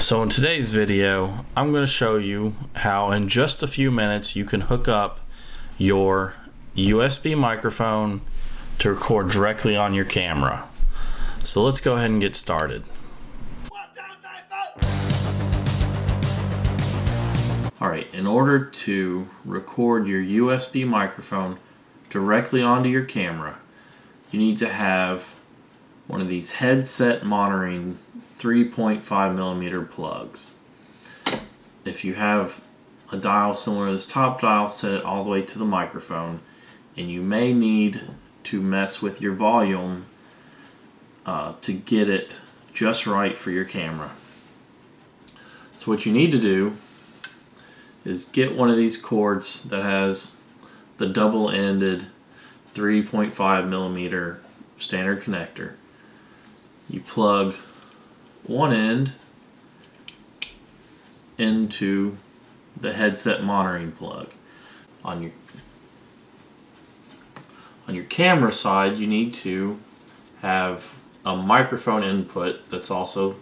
So in today's video, I'm going to show you how in just a few minutes you can hook up your USB microphone to record directly on your camera. So let's go ahead and get started. Alright, in order to record your USB microphone directly onto your camera, you need to have one of these headset monitoring 3.5mm plugs. If you have a dial similar to this top dial, set it all the way to the microphone, and you may need to mess with your volume to get it just right for your camera. So what you need to do is get one of these cords that has the double-ended 3.5mm standard connector. You plug one end into the headset monitoring plug. On your camera side, you need to have a microphone input that's also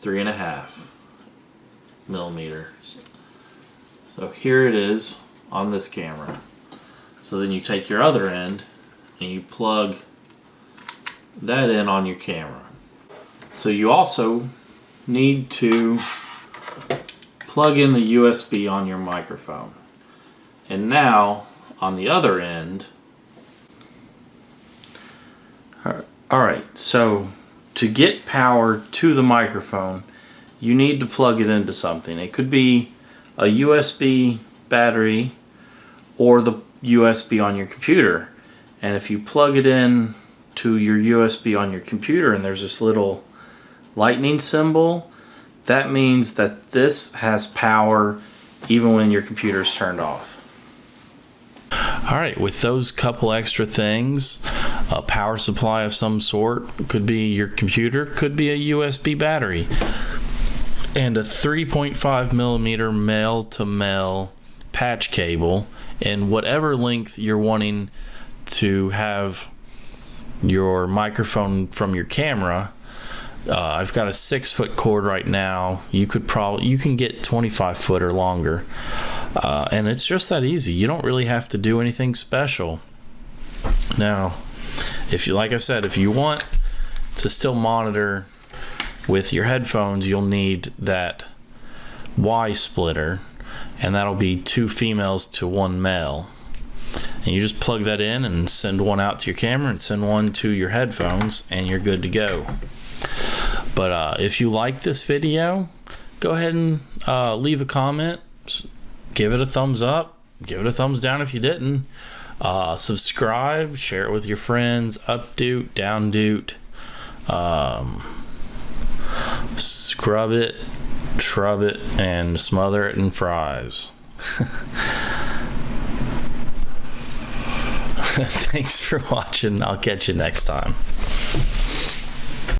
3.5mm. So here it is on this camera. So then you take your other end and you plug that in on your camera. So you also need to plug in the USB on your microphone. And now on the other end, alright, so to get power to the microphone, you need to plug it into something. It could be a USB battery or the USB on your computer. And if you plug it in to your USB on your computer and there's this little lightning symbol, that means that this has power even when your computer's turned off. Alright, with those couple extra things, a power supply of some sort, could be your computer, could be a USB battery, and a 3.5mm male-to-male patch cable in whatever length you're wanting to have your microphone from your camera. I've got a 6-foot cord right now. You can get 25 foot or longer, and it's just that easy. You don't really have to do anything special. Now, like I said, if you want to still monitor with your headphones, you'll need that Y splitter, and that'll be 2 females to 1 male. And you just plug that in and send one out to your camera and send one to your headphones, and you're good to go. But if you like this video, go ahead and leave a comment, give it a thumbs up, give it a thumbs down if you didn't, subscribe, share it with your friends, updoot, downdoot, scrub it, shrub it, and smother it in fries. Thanks for watching. I'll catch you next time.